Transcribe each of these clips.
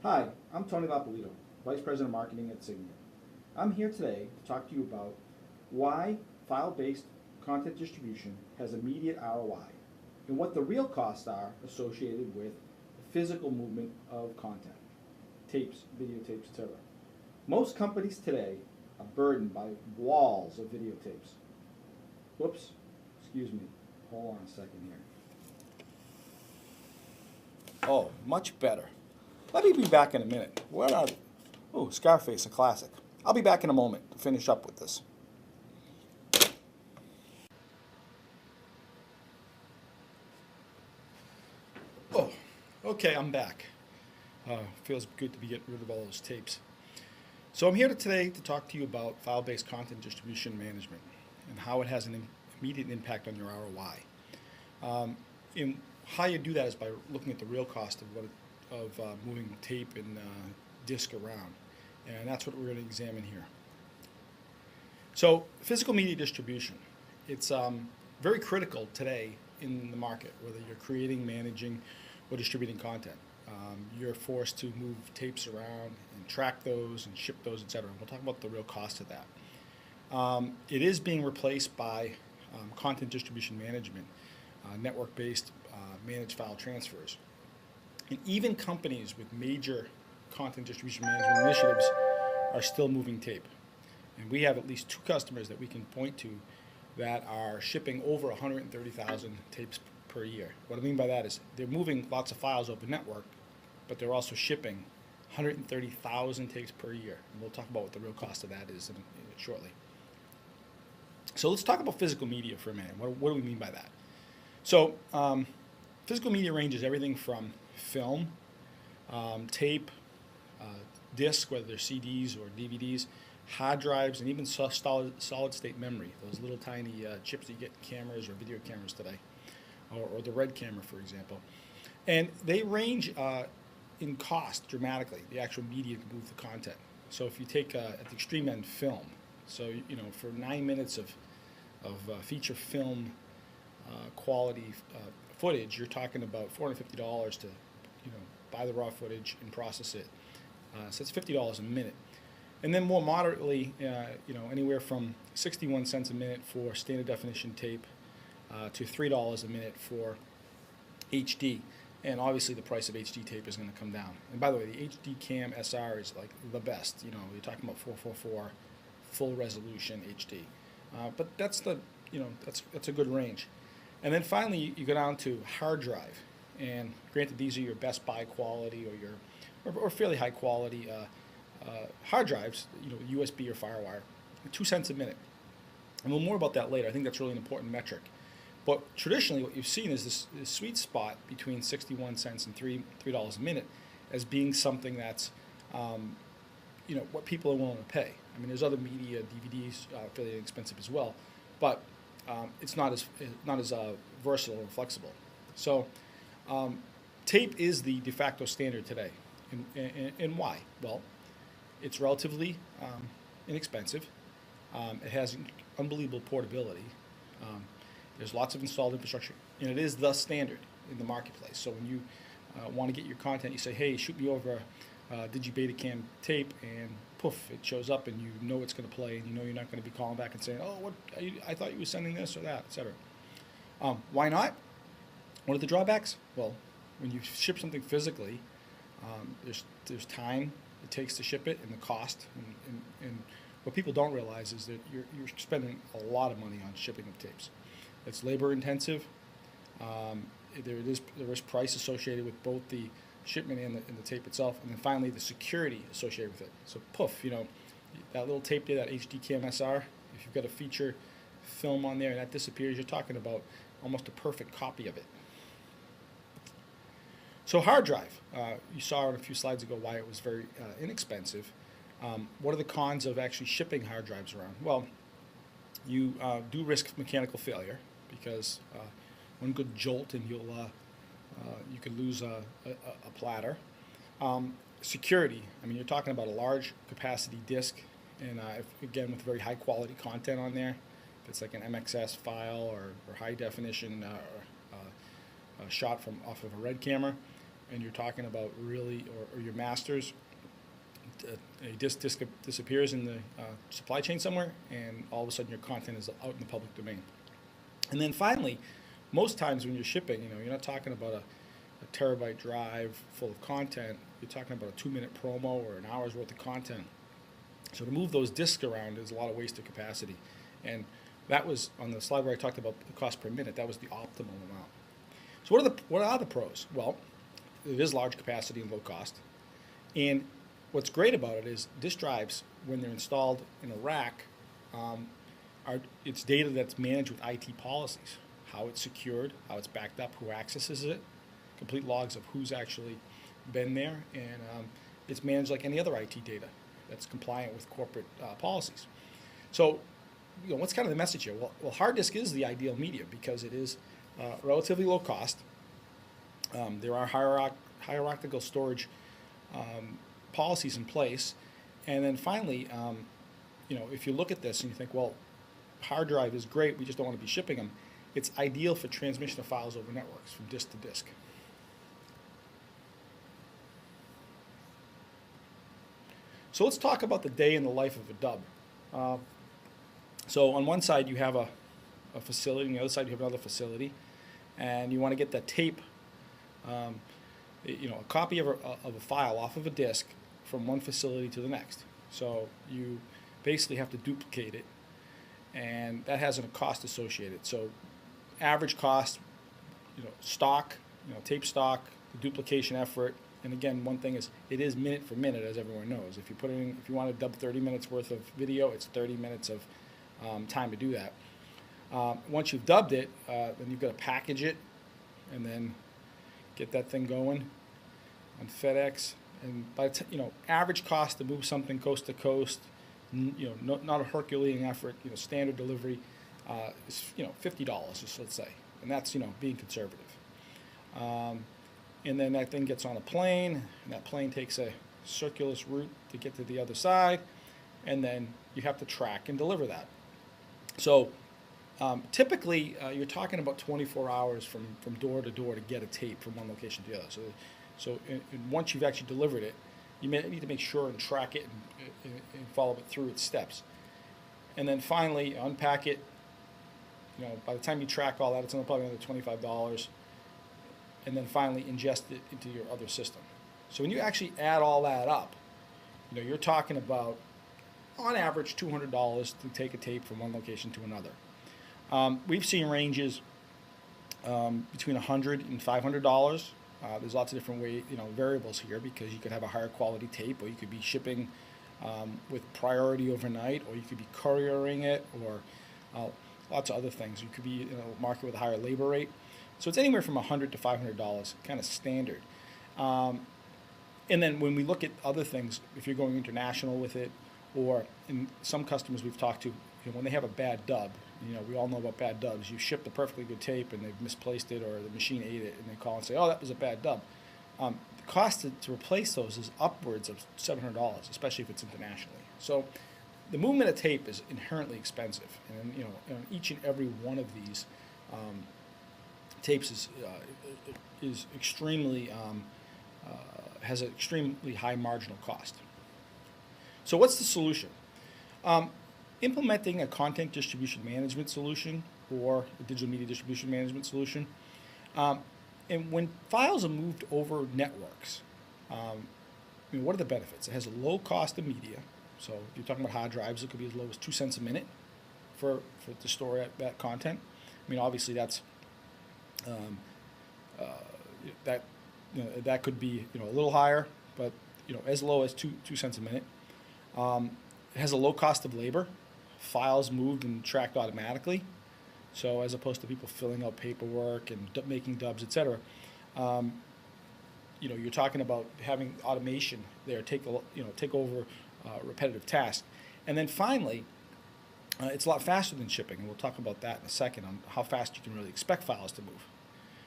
Hi, I'm Tony Lapolito, Vice President of Marketing at Signia. I'm here today to talk to you about why file-based content distribution has immediate ROI and what the real costs are associated with the physical movement of content, tapes, videotapes, etc. Most companies today are burdened by walls of videotapes. Whoops, excuse me, hold on a second here. Oh, much better. Let me be back in a minute. Where are they? Oh, Scarface, a classic. I'll be back in a moment to finish up with this. Oh, okay, I'm back. Feels good to be getting rid of all those tapes. So I'm here today to talk to you about file-based content distribution management and how it has an immediate impact on your ROI. And how you do that is by looking at the real cost of moving tape and disk around. And that's what we're going to examine here. So physical media distribution, it's very critical today in the market, whether you're creating, managing, or distributing content. You're forced to move tapes around and track those and ship those, etc. We'll talk about the real cost of that. It is being replaced by content distribution management, network-based managed file transfers. And even companies with major content distribution management initiatives are still moving tape. And we have at least 2 customers that we can point to that are shipping over 130,000 tapes per year. What I mean by that is they're moving lots of files over network, but they're also shipping 130,000 tapes per year. And we'll talk about what the real cost of that is shortly. So let's talk about physical media for a minute. What do we mean by that? So physical media ranges everything from film, tape, disc, whether they're CDs or DVDs, hard drives, and even solid state memory, those little tiny chips that you get in cameras or video cameras today, or the red camera, for example. And they range in cost dramatically, the actual media to move the content. So if you take at the extreme end film, so for 9 minutes of feature film quality footage, you're talking about $450 to buy the raw footage and process it. So it's $50 a minute. And then more moderately, anywhere from 61 cents a minute for standard definition tape to $3 a minute for HD. And obviously the price of HD tape is going to come down. And by the way, the HD Cam SR is like the best. You're talking about 444 full resolution HD. But that's that's a good range. And then finally, you go down to hard drive. And granted, these are your Best Buy quality or fairly high quality hard drives, USB or FireWire, 2 cents a minute. And we'll more about that later. I think that's really an important metric. But traditionally, what you've seen is this sweet spot between 61 cents and $3 a minute as being something that's, what people are willing to pay. I mean, there's other media, DVDs, fairly inexpensive as well, but it's not as versatile and flexible. So tape is the de facto standard today. And why? Well, it's relatively inexpensive. It has unbelievable portability. There's lots of installed infrastructure, and it is the standard in the marketplace. So when you want to get your content, you say, hey, shoot me over Digibetacam tape, and poof, it shows up, and you know it's going to play, and you're not going to be calling back and saying, oh, I thought you were sending this or that, etc. Why not? What are the drawbacks? Well, when you ship something physically, there's time it takes to ship it and the cost. And what people don't realize is that you're spending a lot of money on shipping of tapes. It's labor intensive. There is price associated with both the shipment and the tape itself. And then finally, the security associated with it. So poof, that little tape there, that HD Cam SR, if you've got a feature film on there and that disappears, you're talking about almost a perfect copy of it. So hard drive, you saw in a few slides ago why it was very inexpensive. What are the cons of actually shipping hard drives around? Well, you do risk mechanical failure because one good jolt and you could lose a platter. Security, I mean, you're talking about a large capacity disk, and again with very high quality content on there. If it's like an MXS file or high definition shot off of a red camera, and you're talking about really, or your masters, a disk disappears in the supply chain somewhere, and all of a sudden your content is out in the public domain. And then finally, most times when you're shipping, you're not talking about a terabyte drive full of content. You're talking about a 2-minute promo or an hour's worth of content. So to move those disks around is a lot of wasted capacity. And that was on the slide where I talked about the cost per minute. That was the optimal amount. So what are the pros? Well, it is large capacity and low cost. And what's great about it is disk drives, when they're installed in a rack, it's data that's managed with IT policies. How it's secured, how it's backed up, who accesses it, complete logs of who's actually been there, and it's managed like any other IT data that's compliant with corporate policies. So, what's kind of the message here? Well, hard disk is the ideal medium because it is relatively low cost. There are hierarchical storage policies in place, and then finally, if you look at this and you think, well, hard drive is great, we just don't want to be shipping them. It's ideal for transmission of files over networks from disk to disk. So let's talk about the day in the life of a dub. So on one side you have a facility, on the other side you have another facility, and you want to get that tape, a copy of a file off of a disk from one facility to the next. So you basically have to duplicate it, and that has a cost associated. So average cost, stock, tape stock, the duplication effort. And again, one thing is, it is minute for minute, as everyone knows. If you want to dub 30 minutes worth of video, it's 30 minutes of time to do that. Once you've dubbed it, then you've got to package it, and then get that thing going on FedEx. And by average cost to move something coast to coast, not a Herculean effort. Standard delivery is $50, just let's say, and that's being conservative. And then that thing gets on a plane, and that plane takes a circuitous route to get to the other side, and then you have to track and deliver that. So typically you're talking about 24 hours from door to door to get a tape from one location to the other. So once you've actually delivered it, you need to make sure and track it and follow it through its steps. And then finally unpack it. By the time you track all that, it's probably another $25. And then finally ingest it into your other system. So when you actually add all that up, you're talking about, on average, $200 to take a tape from one location to another. We've seen ranges between $100 and $500. There's lots of different variables here, because you could have a higher quality tape, or you could be shipping with priority overnight, or you could be couriering it, or lots of other things. You could be in a market with a higher labor rate. So it's anywhere from $100 to $500, kind of standard. And then when we look at other things, if you're going international with it, or in some customers we've talked to, when they have a bad dub, we all know about bad dubs. You ship the perfectly good tape and they've misplaced it, or the machine ate it, and they call and say, oh, that was a bad dub. The cost to replace those is upwards of $700, especially if it's internationally. So the movement of tape is inherently expensive, and each and every one of these tapes is extremely has an extremely high marginal cost. So what's the solution? Implementing a content distribution management solution, or a digital media distribution management solution. And when files are moved over networks, what are the benefits? It has a low cost of media. So if you're talking about hard drives, it could be as low as 2 cents a minute to store that content. Obviously that's that could be a little higher, but as low as 2 cents a minute. It has a low cost of labor. Files moved and tracked automatically, so as opposed to people filling out paperwork and making dubs, etc. You're talking about having automation there take over repetitive tasks, and then finally, it's a lot faster than shipping, and we'll talk about that in a second on how fast you can really expect files to move.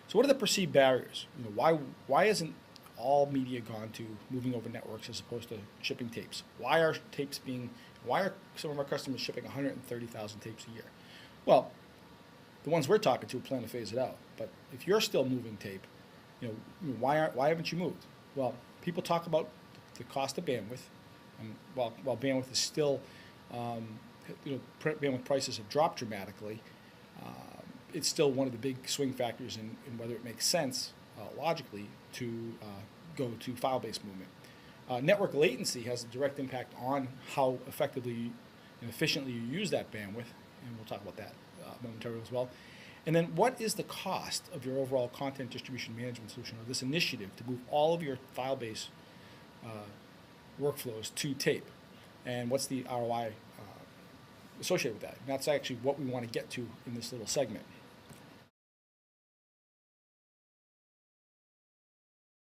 So what are the perceived barriers? Why isn't all media gone to moving over networks as opposed to shipping tapes? Why are some of our customers shipping 130,000 tapes a year? Well, the ones we're talking to plan to phase it out. But if you're still moving tape, why haven't you moved? Well, people talk about the cost of bandwidth, and while bandwidth is still, bandwidth prices have dropped dramatically. It's still one of the big swing factors in whether it makes sense logically to go to file-based movement. Network latency has a direct impact on how effectively and efficiently you use that bandwidth, and we'll talk about that momentarily as well. And then what is the cost of your overall content distribution management solution, or this initiative to move all of your file-based workflows to tape? And what's the ROI associated with that? And that's actually what we want to get to in this little segment.